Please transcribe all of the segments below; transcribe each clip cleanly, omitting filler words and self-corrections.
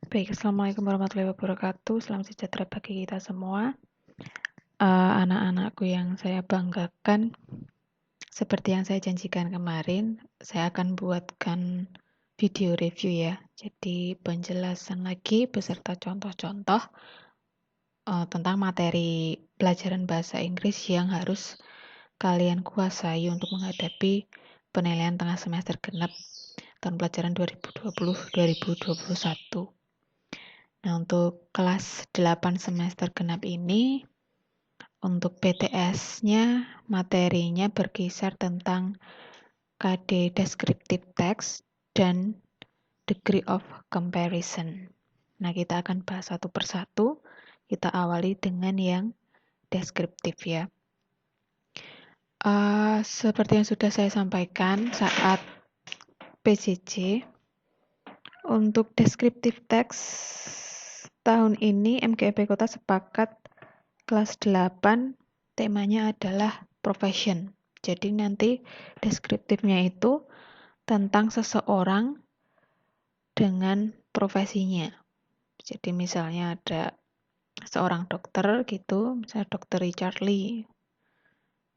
Baik, Assalamualaikum warahmatullahi wabarakatuh. Selamat sejahtera bagi kita semua. Anak-anakku yang saya banggakan, seperti yang saya janjikan kemarin, saya akan buatkan video review ya. Jadi penjelasan lagi beserta contoh-contoh tentang materi pelajaran bahasa Inggris yang harus kalian kuasai untuk menghadapi penilaian tengah semester genap tahun pelajaran 2020-2021. Nah, untuk kelas 8 semester genap ini, untuk PTS-nya, materinya berkisar tentang KD Descriptive Text dan Degree of Comparison. Nah, kita akan bahas satu persatu. Kita awali dengan yang deskriptif ya. Seperti yang sudah saya sampaikan saat PJJ, untuk deskriptif text tahun ini MGIP Kota sepakat kelas 8 temanya adalah profession. Jadi nanti deskriptifnya itu tentang seseorang dengan profesinya. Jadi misalnya ada seorang dokter gitu, misalnya Dr. Richard Lee.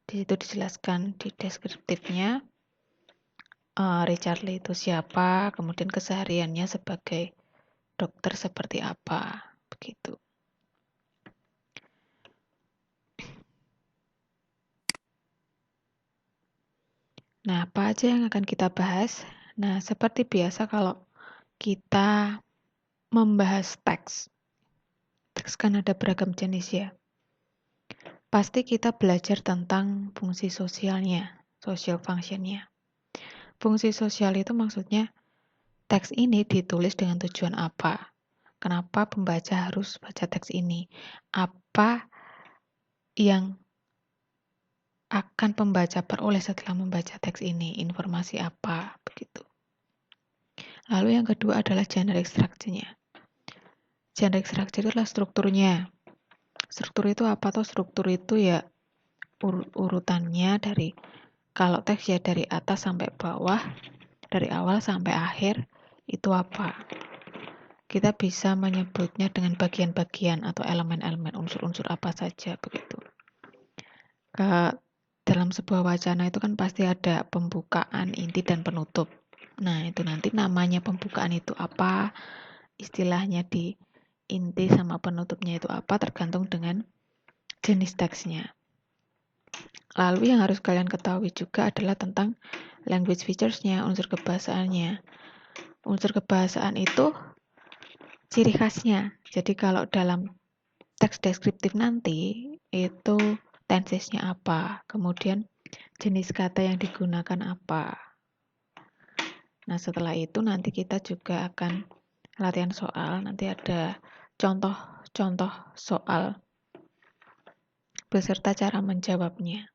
Di situ dijelaskan di deskriptifnya Richard Lee itu siapa, kemudian kesehariannya sebagai dokter seperti apa, begitu. Nah, apa aja yang akan kita bahas? Nah, seperti biasa kalau kita membahas teks kan ada beragam jenis ya. Pasti kita belajar tentang fungsi sosialnya, social functionnya. Fungsi sosial itu maksudnya teks ini ditulis dengan tujuan apa? Kenapa pembaca harus baca teks ini? Apa yang akan pembaca peroleh setelah membaca teks ini? Informasi apa? Begitu. Lalu yang kedua adalah generic structure-nya. Generic structure itu adalah strukturnya. Struktur itu apa? Atau struktur itu ya urutannya dari, kalau teks ya dari atas sampai bawah, dari awal sampai akhir, itu apa? Kita bisa menyebutnya dengan bagian-bagian atau elemen-elemen, unsur-unsur apa saja begitu. Dalam sebuah wacana itu kan pasti ada pembukaan, inti, dan penutup. Nah, itu nanti namanya pembukaan itu apa, istilahnya di inti sama penutupnya itu apa, tergantung dengan jenis teksnya. Lalu yang harus kalian ketahui juga adalah tentang language features-nya, unsur kebahasaannya. Unsur kebahasaan itu ciri khasnya. Jadi kalau dalam teks deskriptif nanti itu tenses-nya apa, kemudian jenis kata yang digunakan apa. Nah, setelah itu nanti kita juga akan latihan soal, nanti ada contoh-contoh soal beserta cara menjawabnya.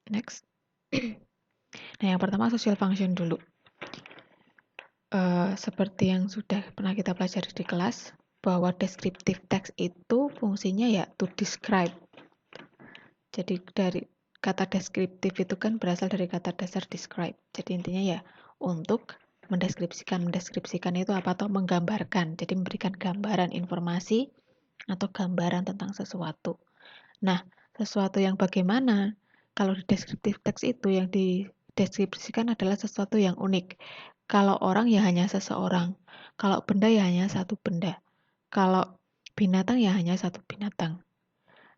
Next. Nah, yang pertama social function dulu. Seperti yang sudah pernah kita pelajari di kelas, bahwa descriptive text itu fungsinya ya to describe. Jadi dari kata deskriptif itu kan berasal dari kata dasar describe. Jadi intinya ya untuk mendeskripsikan itu apa, atau menggambarkan. Jadi memberikan gambaran informasi atau gambaran tentang sesuatu. Nah, sesuatu yang bagaimana? Kalau di deskriptif teks itu yang dideskripsikan adalah sesuatu yang unik. Kalau orang ya hanya seseorang. Kalau benda ya hanya satu benda. Kalau binatang ya hanya satu binatang.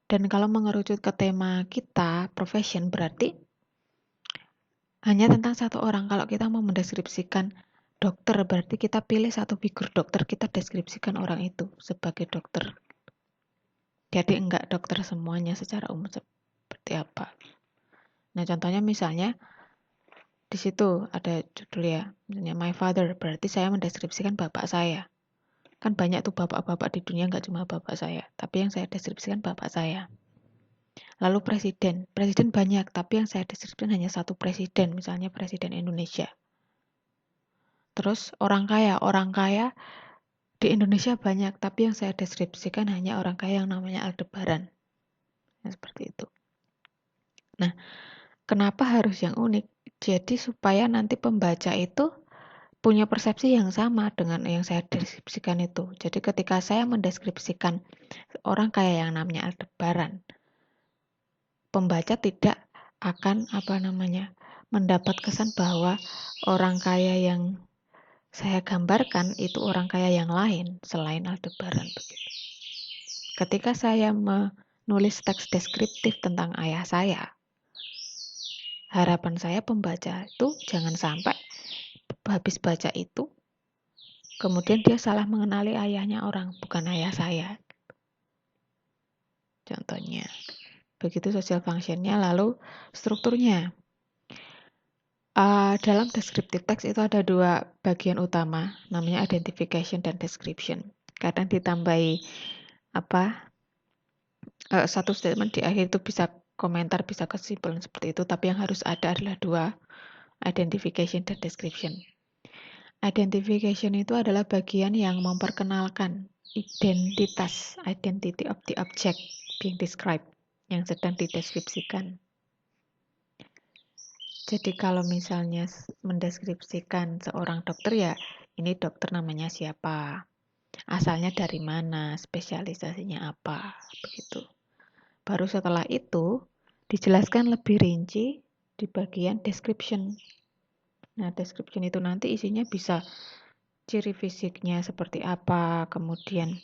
Dan kalau mengerucut ke tema kita, profession, berarti hanya tentang satu orang. Kalau kita mau mendeskripsikan dokter, berarti kita pilih satu figur dokter, kita deskripsikan orang itu sebagai dokter. Jadi enggak dokter semuanya secara umum seperti apa. Nah, contohnya misalnya di situ ada judul ya, misalnya my father, berarti saya mendeskripsikan bapak saya. Kan banyak tuh bapak-bapak di dunia, enggak cuma bapak saya, tapi yang saya deskripsikan bapak saya. Lalu presiden banyak, tapi yang saya deskripsikan hanya satu presiden, misalnya presiden Indonesia. Terus orang kaya di Indonesia banyak, tapi yang saya deskripsikan hanya orang kaya yang namanya Aldebaran. Nah, seperti itu. Nah, kenapa harus yang unik? Jadi supaya nanti pembaca itu punya persepsi yang sama dengan yang saya deskripsikan itu. Jadi ketika saya mendeskripsikan orang kaya yang namanya Aldebaran, pembaca tidak akan mendapat kesan bahwa orang kaya yang saya gambarkan itu orang kaya yang lain selain Aldebaran begitu. Ketika saya menulis teks deskriptif tentang ayah saya, harapan saya pembaca itu jangan sampai habis baca itu kemudian dia salah mengenali ayahnya orang, bukan ayah saya. Contohnya. Begitu social functionnya, lalu strukturnya. Dalam descriptive text itu ada dua bagian utama, namanya identification dan description. Kadang ditambahi satu statement di akhir itu bisa komentar, bisa kesimpulan seperti itu, tapi yang harus ada adalah dua, identification dan description. Identification itu adalah bagian yang memperkenalkan identitas, identity of the object being described, yang sedang dideskripsikan. Jadi kalau misalnya mendeskripsikan seorang dokter, ya ini dokter namanya siapa, asalnya dari mana, spesialisasinya apa, begitu. Baru setelah itu dijelaskan lebih rinci di bagian description. Nah, description itu nanti isinya bisa ciri fisiknya seperti apa, kemudian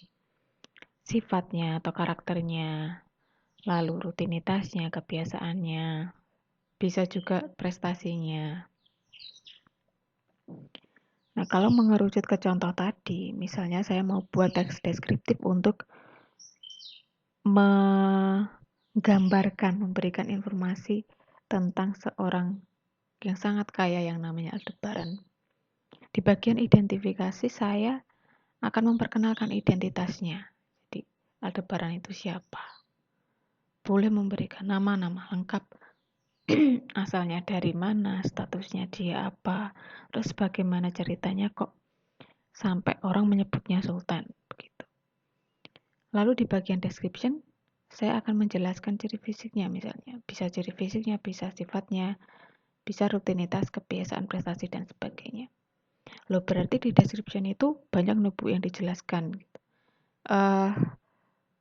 sifatnya atau karakternya, lalu rutinitasnya, kebiasaannya, bisa juga prestasinya. Nah, kalau mengerucut ke contoh tadi, misalnya saya mau buat teks deskriptif untuk menggambarkan, memberikan informasi tentang seorang yang sangat kaya yang namanya Aldebaran. Di bagian identifikasi saya akan memperkenalkan identitasnya. Jadi Aldebaran itu siapa? Boleh memberikan nama-nama lengkap, asalnya dari mana, statusnya dia apa, terus bagaimana ceritanya kok sampai orang menyebutnya Sultan, begitu. Lalu di bagian description, saya akan menjelaskan ciri fisiknya misalnya. Bisa ciri fisiknya, bisa sifatnya, bisa rutinitas, kebiasaan, prestasi, dan sebagainya. Loh, berarti di description itu banyak nubu yang dijelaskan.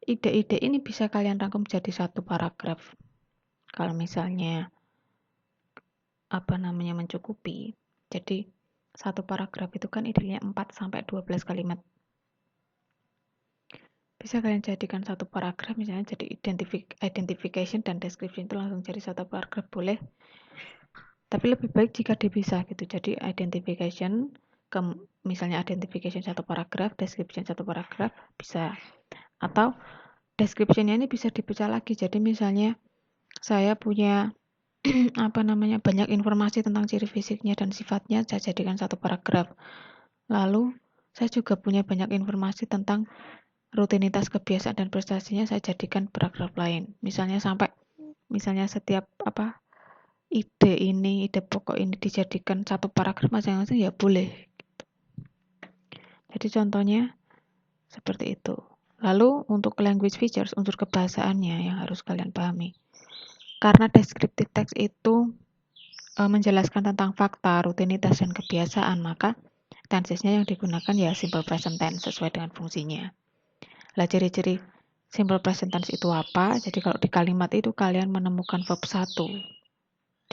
Ide-ide ini bisa kalian rangkum jadi satu paragraf. Kalau misalnya mencukupi. Jadi satu paragraf itu kan idenya 4-12 kalimat. Bisa kalian jadikan satu paragraf, misalnya jadi identification dan description itu langsung jadi satu paragraf boleh. Tapi lebih baik jika dipisah gitu. Jadi identification, misalnya identification satu paragraf, description satu paragraf, bisa. Atau description-nya ini bisa dipecah lagi. Jadi misalnya saya punya banyak informasi tentang ciri fisiknya dan sifatnya, saya jadikan satu paragraf. Lalu saya juga punya banyak informasi tentang rutinitas, kebiasaan, dan prestasinya, saya jadikan paragraf lain. Misalnya setiap ide pokok ini dijadikan satu paragraf masing-masing, ya boleh. Jadi contohnya seperti itu. Lalu untuk language features, unsur kebahasaannya yang harus kalian pahami. Karena descriptive text itu menjelaskan tentang fakta, rutinitas, dan kebiasaan, maka tensesnya yang digunakan ya simple present tense sesuai dengan fungsinya. Lah, ciri-ciri simple present tense itu apa? Jadi kalau di kalimat itu kalian menemukan verb 1.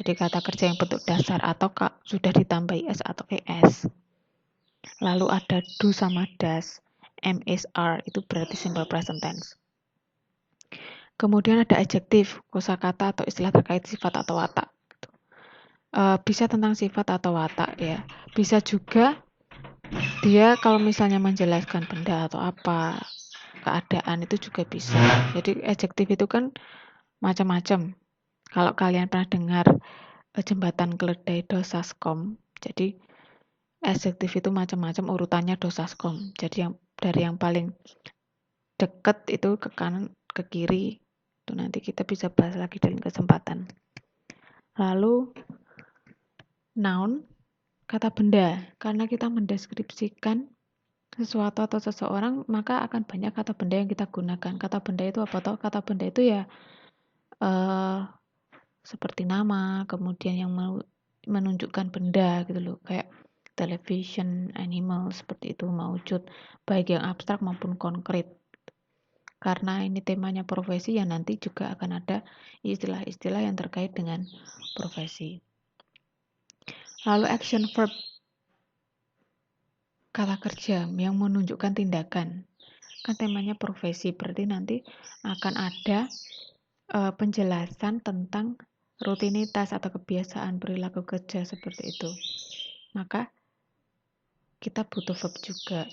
Jadi kata kerja yang bentuk dasar atau sudah ditambahi s atau es. Lalu ada do sama does, am, is, are, itu berarti simple present tense. Kemudian ada adjektif, kosakata atau istilah terkait sifat atau watak. Bisa tentang sifat atau watak ya. Bisa juga dia kalau misalnya menjelaskan benda atau apa, keadaan itu juga bisa. Jadi adjektif itu kan macam-macam. Kalau kalian pernah dengar jembatan keledai dosaskom, jadi adjektif itu macam-macam urutannya dosaskom. Jadi dari yang paling dekat itu ke kanan ke kiri. Itu nanti kita bisa bahas lagi dalam kesempatan. Lalu noun, kata benda. Karena kita mendeskripsikan sesuatu atau seseorang, maka akan banyak kata benda yang kita gunakan. Kata benda itu apa toh? Kata benda itu ya seperti nama, kemudian yang menunjukkan benda gitu loh. Kayak television, animal, seperti itu, mewujud, baik yang abstrak maupun konkret. Karena ini temanya profesi, ya nanti juga akan ada istilah-istilah yang terkait dengan profesi. Lalu action verb, kata kerja yang menunjukkan tindakan. Kan temanya profesi, berarti nanti akan ada penjelasan tentang rutinitas atau kebiasaan perilaku kerja seperti itu. Maka kita butuh verb juga.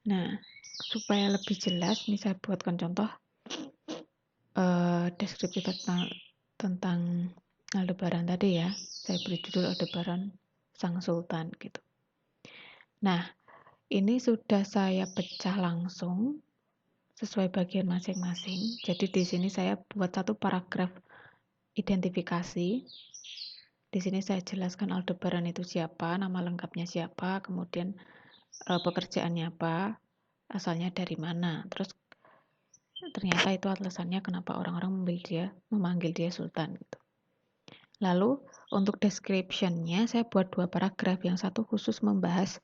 Nah, supaya lebih jelas, ini saya buatkan contoh deskriptif tentang Aldebaran tadi ya. Saya beri judul Aldebaran Sang Sultan gitu. Nah, ini sudah saya pecah langsung sesuai bagian masing-masing. Jadi di sini saya buat satu paragraf identifikasi. Di sini saya jelaskan Aldebaran itu siapa, nama lengkapnya siapa, kemudian pekerjaannya apa, asalnya dari mana. Terus ternyata itu alasannya kenapa orang-orang memanggil dia Sultan gitu. Lalu untuk description-nya saya buat 2 paragraf, yang satu khusus membahas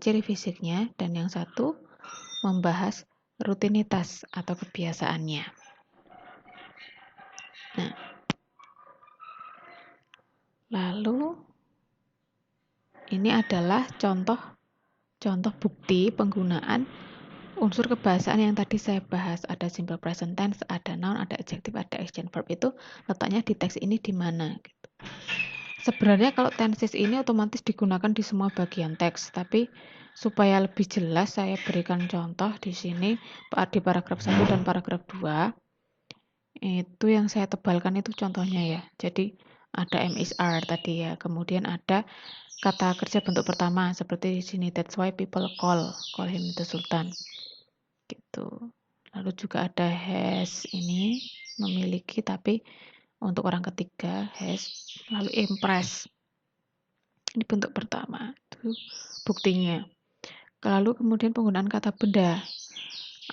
ciri fisiknya dan yang satu membahas rutinitas atau kebiasaannya. Nah, lalu ini adalah contoh bukti penggunaan unsur kebahasaan yang tadi saya bahas. Ada simple present tense, ada noun, ada adjective, ada action verb. Itu letaknya di teks ini di mana gitu. Sebenarnya kalau tenses ini otomatis digunakan di semua bagian teks, tapi supaya lebih jelas saya berikan contoh di sini di paragraf 1 dan paragraf 2. Itu yang saya tebalkan itu contohnya ya. Jadi ada am is are tadi ya. Kemudian ada kata kerja bentuk pertama seperti di sini, that's why people call him the Sultan. Gitu. Lalu juga ada has, ini memiliki, tapi untuk orang ketiga has. Lalu impress, ini bentuk pertama, itu buktinya. Lalu kemudian penggunaan kata benda,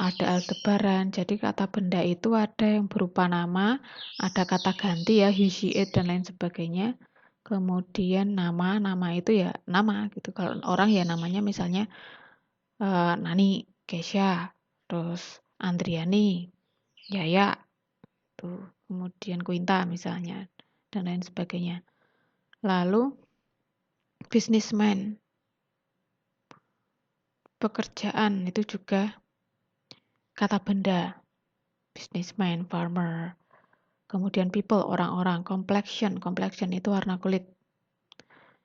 ada Aldebaran. Jadi kata benda itu ada yang berupa nama, ada kata ganti ya, he, she, it, dan lain sebagainya. Kemudian nama itu ya nama gitu. Kalau orang ya namanya misalnya Nani, Kesha, terus Andriani, Yaya, tuh, kemudian Quinta misalnya, dan lain sebagainya. Lalu businessman, pekerjaan itu juga kata benda, businessman, farmer. Kemudian people, orang-orang. Complexion itu warna kulit.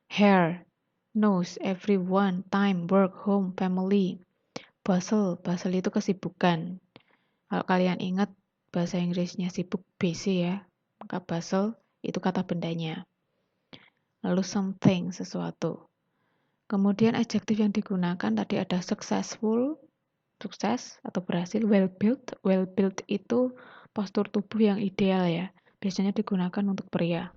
Hair, nose, everyone, time, work, home, family. Bustle itu kesibukan. Kalau kalian ingat bahasa Inggrisnya sibuk busy ya, maka bustle itu kata bendanya. Lalu something, sesuatu. Kemudian adjektif yang digunakan tadi ada successful, sukses atau berhasil, well built itu postur tubuh yang ideal ya. Biasanya digunakan untuk pria.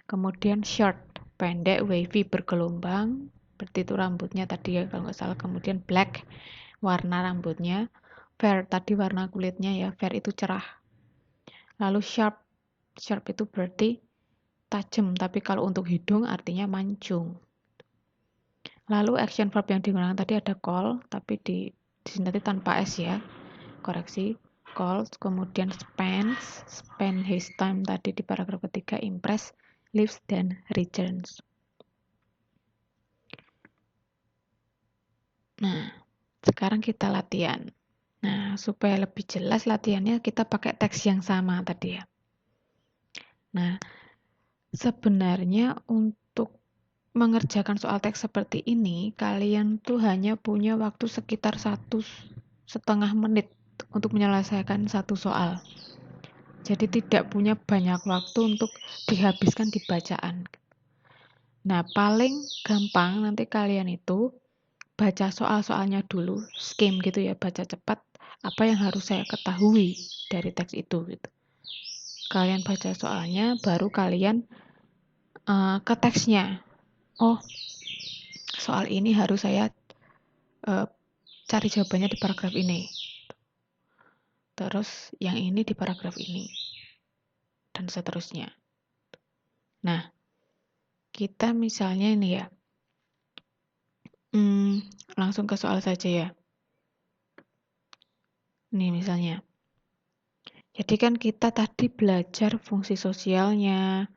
Kemudian short, pendek, wavy, bergelombang. Seperti itu rambutnya tadi ya kalau nggak salah. Kemudian black, warna rambutnya. Fair, tadi warna kulitnya ya. Fair itu cerah. Lalu sharp itu berarti tajam. Tapi kalau untuk hidung artinya mancung. Lalu action verb yang digunakan tadi ada call, tapi di sini tadi tanpa s ya. Koreksi. Call, kemudian spend his time tadi di paragraf ketiga, impress, leaves, dan returns. Nah, sekarang kita latihan. Nah, supaya lebih jelas latihannya kita pakai teks yang sama tadi ya. Nah, sebenarnya untuk mengerjakan soal teks seperti ini, kalian tuh hanya punya waktu sekitar 1,5 menit untuk menyelesaikan satu soal. Jadi tidak punya banyak waktu untuk dihabiskan di bacaan. Nah, paling gampang nanti kalian itu baca soal-soalnya dulu, skim gitu ya, baca cepat apa yang harus saya ketahui dari teks itu gitu. Kalian baca soalnya, baru kalian ke teksnya. Oh, soal ini harus saya cari jawabannya di paragraf ini. Terus yang ini di paragraf ini. Dan seterusnya. Nah, kita misalnya ini ya, langsung ke soal saja ya. Nih misalnya. Jadi kan kita tadi belajar fungsi sosialnya,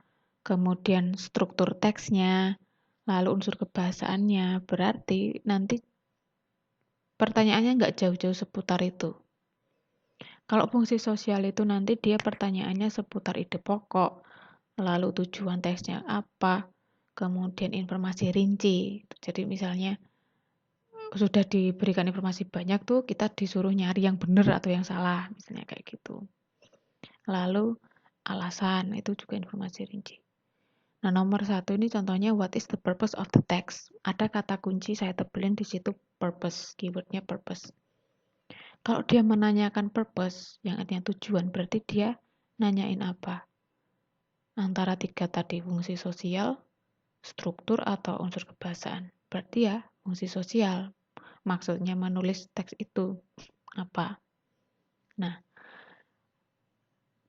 kemudian struktur teksnya, lalu unsur kebahasaannya. Berarti nanti pertanyaannya nggak jauh-jauh seputar itu. Kalau fungsi sosial itu nanti dia pertanyaannya seputar ide pokok, lalu tujuan teksnya apa, kemudian informasi rinci. Jadi misalnya sudah diberikan informasi banyak tuh, kita disuruh nyari yang benar atau yang salah, misalnya kayak gitu. Lalu alasan, itu juga informasi rinci. Nah, nomor 1 ini contohnya what is the purpose of the text. Ada kata kunci saya tebelin di situ purpose, keywordnya purpose. Kalau dia menanyakan purpose, yang artinya tujuan, berarti dia nanyain apa? Antara 3 tadi, fungsi sosial, struktur, atau unsur kebahasaan. Berarti ya fungsi sosial. Maksudnya menulis teks itu apa? Nah,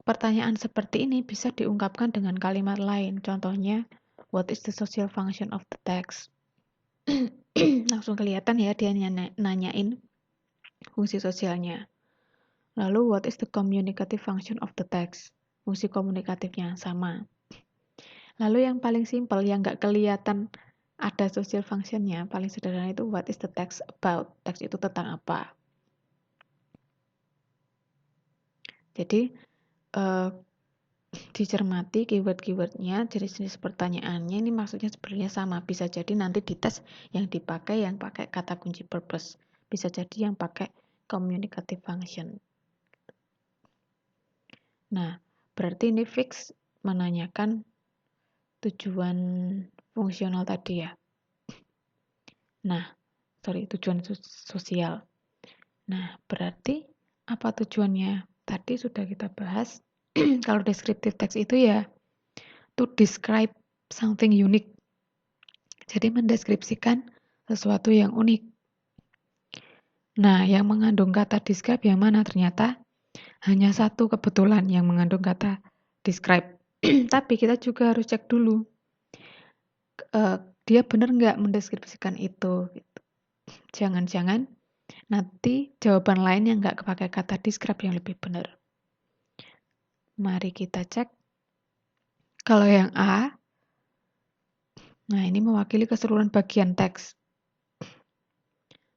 pertanyaan seperti ini bisa diungkapkan dengan kalimat lain. Contohnya, what is the social function of the text? Langsung kelihatan ya dia nanyain fungsi sosialnya. Lalu, what is the communicative function of the text? Fungsi komunikatifnya sama. Lalu yang paling simpel, yang nggak kelihatan ada social functionnya, paling sederhana itu what is the text about? Teks itu tentang apa? Jadi, dicermati keyword-keywordnya, jenis-jenis pertanyaannya, ini maksudnya sebenarnya sama. Bisa jadi nanti di tes yang dipakai yang pakai kata kunci purpose. Bisa jadi yang pakai communicative function. Nah, berarti ini fix menanyakan tujuan fungsional tadi ya. Nah, tujuan sosial. Nah, berarti apa tujuannya? Tadi sudah kita bahas. Kalau descriptive text itu ya to describe something unique. Jadi mendeskripsikan sesuatu yang unik. Nah, yang mengandung kata describe yang mana? Ternyata hanya satu kebetulan yang mengandung kata describe. Tapi kita juga harus cek dulu. Dia benar nggak mendeskripsikan itu? Gitu. Jangan-jangan nanti jawaban lain yang nggak pakai kata describe yang lebih benar. Mari kita cek. Kalau yang A, nah ini mewakili keseluruhan bagian teks.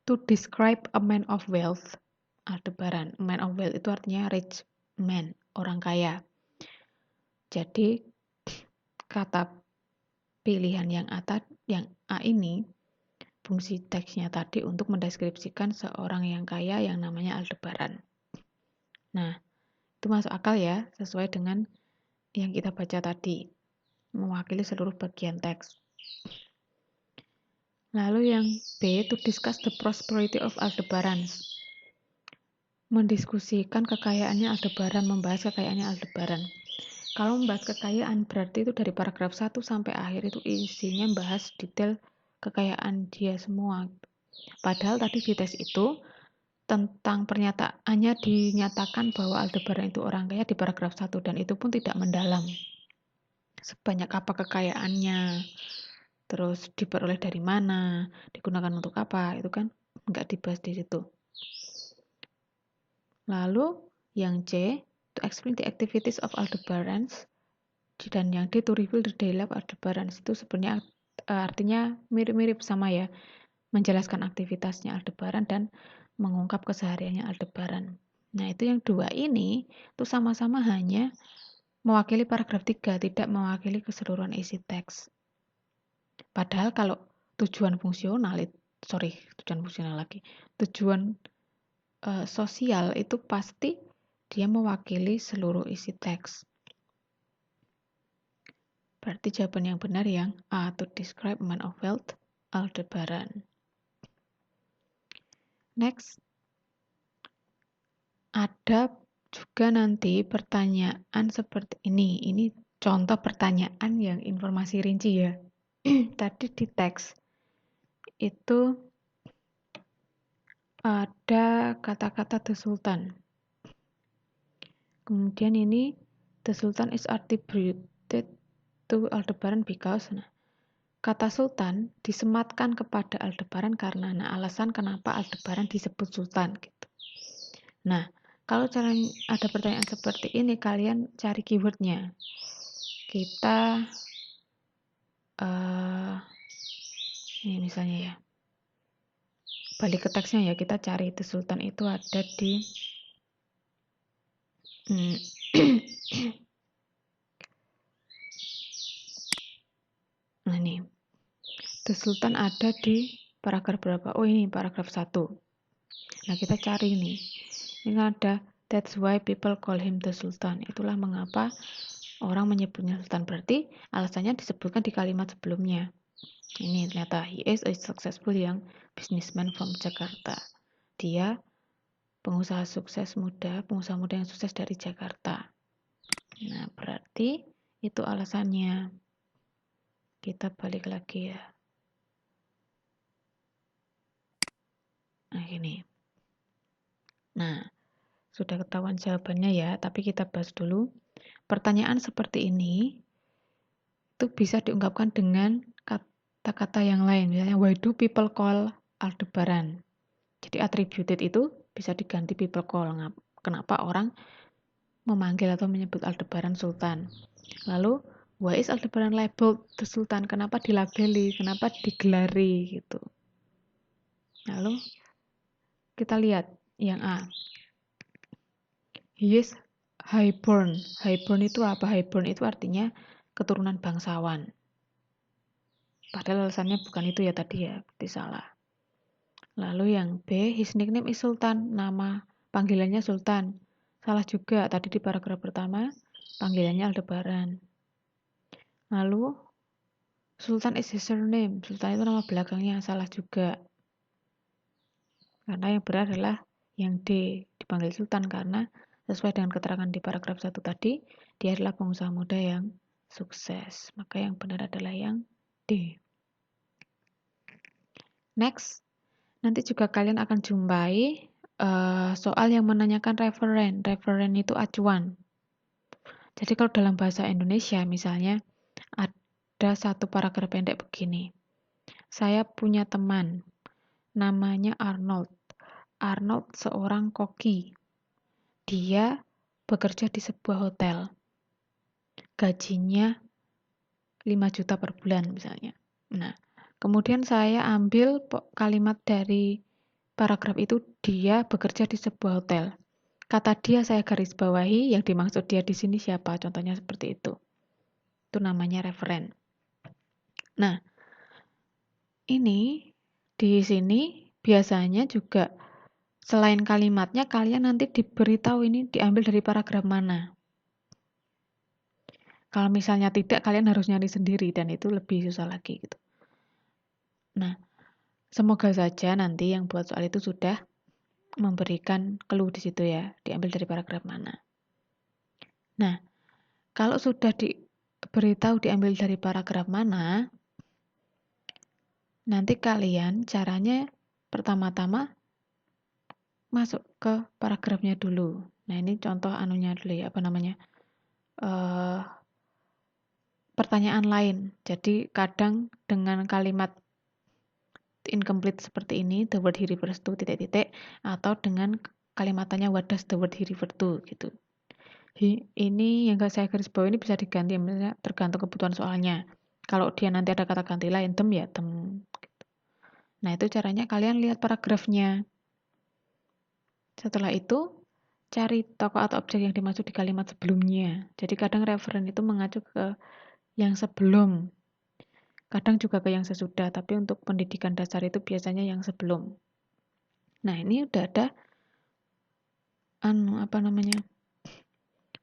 To describe a man of wealth, Aldebaran. Man of wealth itu artinya rich man, orang kaya. Jadi kata pilihan yang A ini, fungsi teksnya tadi untuk mendeskripsikan seorang yang kaya yang namanya Aldebaran. Nah, itu masuk akal ya, sesuai dengan yang kita baca tadi, mewakili seluruh bagian teks. Lalu yang B, to discuss the prosperity of Aldebaran. Mendiskusikan kekayaannya Aldebaran, membahas kekayaannya Aldebaran. Kalau membahas kekayaan, berarti itu dari paragraf 1 sampai akhir itu isinya bahas detail kekayaan dia semua. Padahal tadi di tes itu, tentang pernyataannya dinyatakan bahwa Aldebaran itu orang kaya di paragraf 1, dan itu pun tidak mendalam. Sebanyak apa kekayaannya, terus diperoleh dari mana, digunakan untuk apa, itu kan nggak dibahas di situ. Lalu yang C, to explain the activities of Aldebaran, dan yang D, to reveal the daily life Aldebaran. Itu sebenarnya artinya mirip-mirip sama ya, menjelaskan aktivitasnya Aldebaran dan mengungkap kesehariannya Aldebaran. Nah, itu yang dua ini itu sama-sama hanya mewakili paragraf 3, tidak mewakili keseluruhan isi teks. Padahal kalau tujuan sosial itu pasti dia mewakili seluruh isi teks. Berarti jawaban yang benar yang A, to describe man of wealth, Aldebaran. Next, ada juga nanti pertanyaan seperti ini. Ini contoh pertanyaan yang informasi rinci ya. Tadi di teks itu ada kata-kata the Sultan. Kemudian ini the Sultan is attributed to Aldebaran because. Nah, kata sultan disematkan kepada Aldebaran karena alasan kenapa Aldebaran disebut sultan gitu. Nah, kalau ada pertanyaan seperti ini, kalian cari keywordnya. Kita ini misalnya ya, balik ke teksnya ya, kita cari itu sultan itu ada di nah nih, the sultan ada di paragraf berapa? Oh ini paragraf 1. Nah kita cari nih, ini ada that's why people call him the sultan. Itulah mengapa orang menyebutnya sultan, berarti alasannya disebutkan di kalimat sebelumnya. Ini ternyata he is a successful young businessman from Jakarta. Dia pengusaha muda yang sukses dari Jakarta. Nah, berarti itu alasannya. Kita balik lagi ya. Nah, ini. Nah, sudah ketahuan jawabannya ya, tapi kita bahas dulu. Pertanyaan seperti ini itu bisa diungkapkan dengan kata-kata yang lain. Misalnya, why do people call Aldebaran? Jadi attributed itu bisa diganti people call. Kenapa orang memanggil atau menyebut Aldebaran Sultan? Lalu, why is Aldebaran labeled the Sultan? Kenapa dilabeli? Kenapa digelari gitu? Lalu kita lihat yang A. He is highborn. Highborn itu apa? Highborn itu artinya keturunan bangsawan. Padahal alasannya bukan itu ya tadi ya, berarti salah. Lalu yang B, his nickname is Sultan. Nama panggilannya Sultan. Salah juga, tadi di paragraf pertama panggilannya Aldebaran. Lalu Sultan is his surname. Sultan itu nama belakangnya, salah juga. Karena yang benar adalah yang D, dipanggil Sultan karena sesuai dengan keterangan di paragraf 1 tadi, dia adalah pengusaha muda yang sukses. Maka yang benar adalah yang D. Next, nanti juga kalian akan jumpai soal yang menanyakan referen. Referen itu acuan. Jadi kalau dalam bahasa Indonesia misalnya ada satu paragraf pendek begini. Saya punya teman, namanya Arnold. Arnold seorang koki. Dia bekerja di sebuah hotel. Gajinya 5 juta per bulan misalnya. Nah, kemudian saya ambil kalimat dari paragraf itu, dia bekerja di sebuah hotel. Kata dia saya garis bawahi, yang dimaksud dia di sini siapa? Contohnya seperti itu. Itu namanya referen. Nah, ini di sini biasanya juga selain kalimatnya, kalian nanti diberitahu ini diambil dari paragraf mana. Kalau misalnya tidak, kalian harus nyari sendiri dan itu lebih susah lagi gitu. Nah, semoga saja nanti yang buat soal itu sudah memberikan clue di situ ya, diambil dari paragraf mana. Nah, kalau sudah diberitahu diambil dari paragraf mana, nanti kalian caranya pertama-tama masuk ke paragrafnya dulu. Nah, ini contoh anunya dulu ya, apa namanya? Pertanyaan lain. Jadi kadang dengan kalimat incomplete seperti ini, the word he refers to, titik-titik, atau dengan kalimatannya what does the word he refer to, gitu. Ini yang saya garis bawah ini bisa diganti, misalnya tergantung kebutuhan soalnya. Kalau dia nanti ada kata ganti lain, them ya them. Gitu. Nah itu caranya kalian lihat paragrafnya. Setelah itu, cari tokoh atau objek yang dimaksud di kalimat sebelumnya. Jadi kadang referen itu mengacu ke yang sebelum. Kadang juga ke yang sesudah, tapi untuk pendidikan dasar itu biasanya yang sebelum. Nah, ini udah ada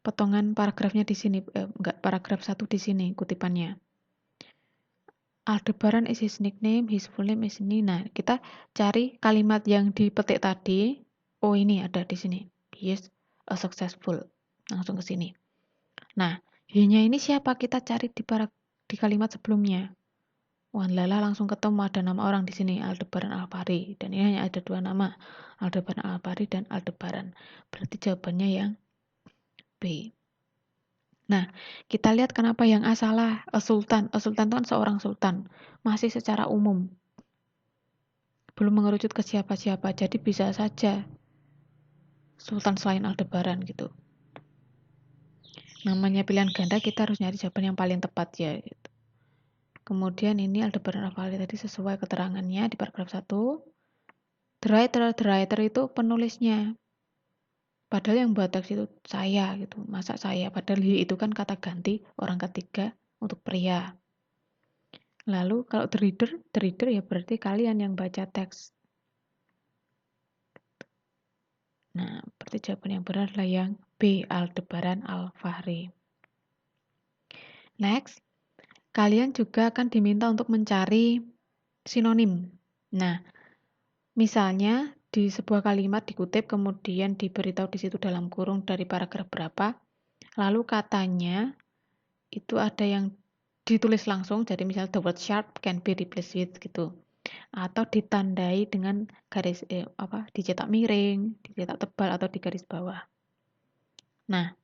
potongan paragrafnya di sini, enggak, paragraf 1 di sini kutipannya. Aldebaran is his nickname, his full name is ini. Nah, kita cari kalimat yang dipetik tadi. Oh, ini ada di sini. He is a successful. Langsung ke sini. Nah, he-nya ini siapa? Kita cari di kalimat sebelumnya. Lala langsung ketemu ada nama orang di sini, Aldebaran Alfari, dan ini hanya ada 2 nama, Aldebaran Alfari dan Aldebaran. Berarti jawabannya yang B. Nah, kita lihat kenapa yang A salah. A sultan itu kan seorang sultan. Masih secara umum. Belum mengerucut ke siapa-siapa. Jadi bisa saja sultan selain Aldebaran gitu. Namanya pilihan ganda, kita harus nyari jawaban yang paling tepat ya. Gitu. Kemudian ini Aldebaran Alfahri tadi sesuai keterangannya di paragraf 1. The writer itu penulisnya. Padahal yang buat teks itu saya gitu. Masa saya? Padahal he itu kan kata ganti orang ketiga untuk pria. Lalu kalau the reader ya berarti kalian yang baca teks. Nah, berarti jawaban yang benar adalah yang B, Aldebaran Alfahri. Next, kalian juga akan diminta untuk mencari sinonim. Nah, misalnya di sebuah kalimat dikutip kemudian diberitahu di situ dalam kurung dari paragraf berapa, lalu katanya itu ada yang ditulis langsung, jadi misal the word sharp can be replaced with gitu, atau ditandai dengan garis dicetak miring, dicetak tebal atau di garis bawah. Nah,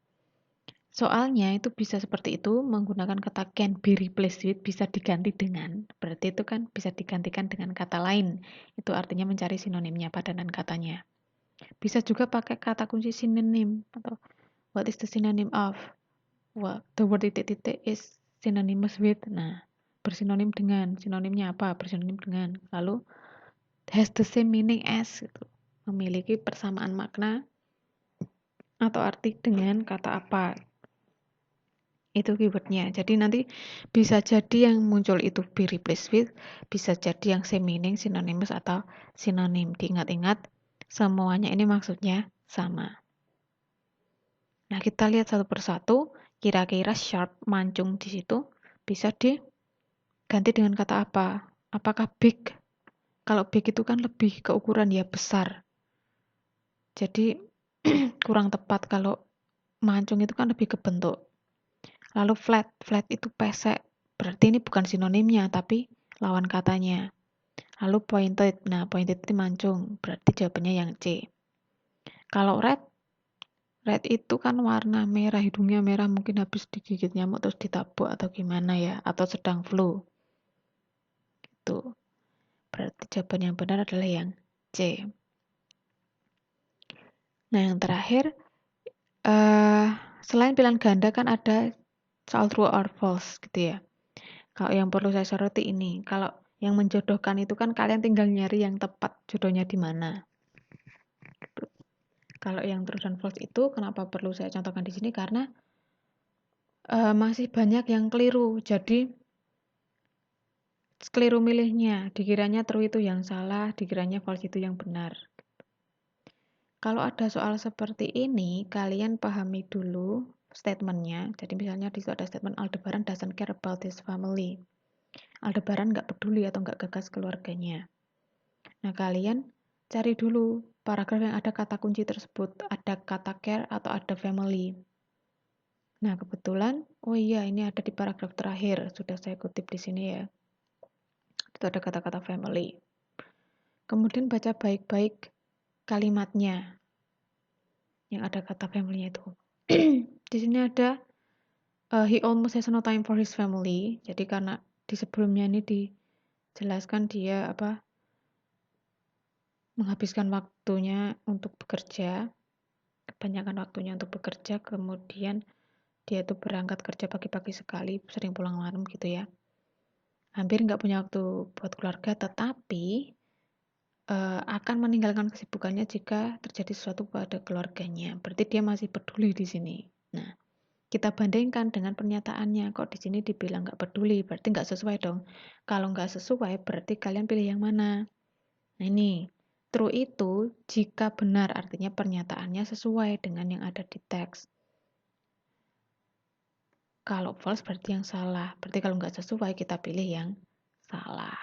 soalnya itu bisa seperti itu menggunakan kata can be replaced with, bisa diganti dengan, berarti itu kan bisa digantikan dengan kata lain. Itu artinya mencari sinonimnya, padanan katanya. Bisa juga pakai kata kunci sinonim atau what is the synonym of? Well, the word titik-titik is synonymous with. Nah, bersinonim dengan. Sinonimnya apa? Bersinonim dengan. Lalu has the same meaning as gitu. Memiliki persamaan makna atau arti dengan kata apa. Itu keywordnya. Jadi nanti bisa jadi yang muncul itu be replaced with, bisa jadi yang same meaning, synonymous atau sinonim. Diingat-ingat, semuanya ini maksudnya sama. Nah, kita lihat satu persatu, kira-kira sharp, mancung di situ bisa diganti dengan kata apa? Apakah big? Kalau big itu kan lebih ke ukuran ya besar. Jadi kurang tepat. Kalau mancung itu kan lebih ke bentuk. Lalu flat itu pesek. Berarti ini bukan sinonimnya, tapi lawan katanya. Lalu pointed. Nah, pointed itu mancung. Berarti jawabannya yang C. Kalau red itu kan warna merah, hidungnya merah, mungkin habis digigit nyamuk terus ditabuk atau gimana ya, atau sedang flu. Itu. Berarti jawaban yang benar adalah yang C. Nah, yang terakhir, selain pilihan ganda kan ada soal true or false gitu ya. Kalau yang perlu saya soroti ini, kalau yang menjodohkan itu kan kalian tinggal nyari yang tepat jodohnya di mana. Gitu. Kalau yang true dan false itu kenapa perlu saya contohkan di sini karena masih banyak yang keliru. Jadi keliru milihnya, dikiranya true itu yang salah, dikiranya false itu yang benar. Kalau ada soal seperti ini, kalian pahami dulu statementnya. Jadi misalnya di situ ada statement Aldebaran doesn't care about his family. Aldebaran nggak peduli atau nggak gagas keluarganya. Nah, kalian cari dulu paragraf yang ada kata kunci tersebut, ada kata care atau ada family. Nah, kebetulan, oh iya ini ada di paragraf terakhir, sudah saya kutip di sini ya. Itu ada kata-kata family. Kemudian baca baik-baik kalimatnya yang ada kata family-nya itu. Di sini ada he almost has no time for his family. Jadi karena di sebelumnya ini dijelaskan dia menghabiskan waktunya untuk bekerja, kebanyakan waktunya untuk bekerja, kemudian dia tuh berangkat kerja pagi-pagi sekali, sering pulang malam gitu ya. Hampir nggak punya waktu buat keluarga, tetapi akan meninggalkan kesibukannya jika terjadi sesuatu pada keluarganya. Berarti dia masih peduli di sini. Nah, kita bandingkan dengan pernyataannya. Kok di sini dibilang nggak peduli, berarti nggak sesuai dong. Kalau nggak sesuai, berarti kalian pilih yang mana? Nah ini, true itu jika benar, artinya pernyataannya sesuai dengan yang ada di teks. Kalau false berarti yang salah. Berarti kalau nggak sesuai, kita pilih yang salah.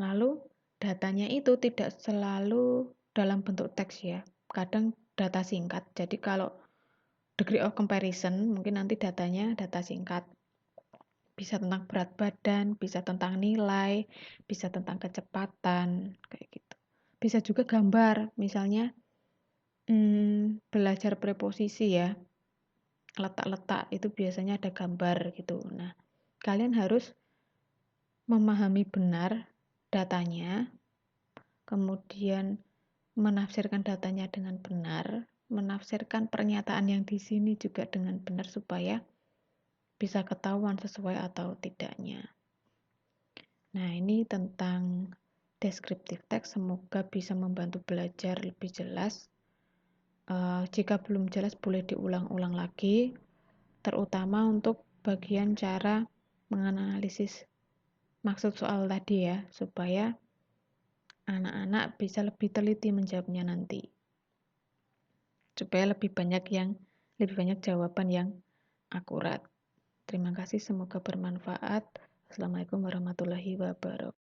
Lalu, datanya itu tidak selalu dalam bentuk teks ya. Kadang data singkat. Jadi kalau degree of comparison, mungkin nanti datanya data singkat. Bisa tentang berat badan, bisa tentang nilai, bisa tentang kecepatan, kayak gitu. Bisa juga gambar, misalnya belajar preposisi ya. letak-letak itu biasanya ada gambar gitu. Nah, kalian harus memahami benar datanya, kemudian menafsirkan datanya dengan benar, menafsirkan pernyataan yang di sini juga dengan benar supaya bisa ketahuan sesuai atau tidaknya. Nah, ini tentang descriptive text, semoga bisa membantu belajar lebih jelas. Jika belum jelas boleh diulang-ulang lagi, terutama untuk bagian cara menganalisis maksud soal tadi ya, supaya anak-anak bisa lebih teliti menjawabnya nanti. Supaya lebih banyak jawaban yang akurat. Terima kasih, semoga bermanfaat. Assalamualaikum warahmatullahi wabarakatuh.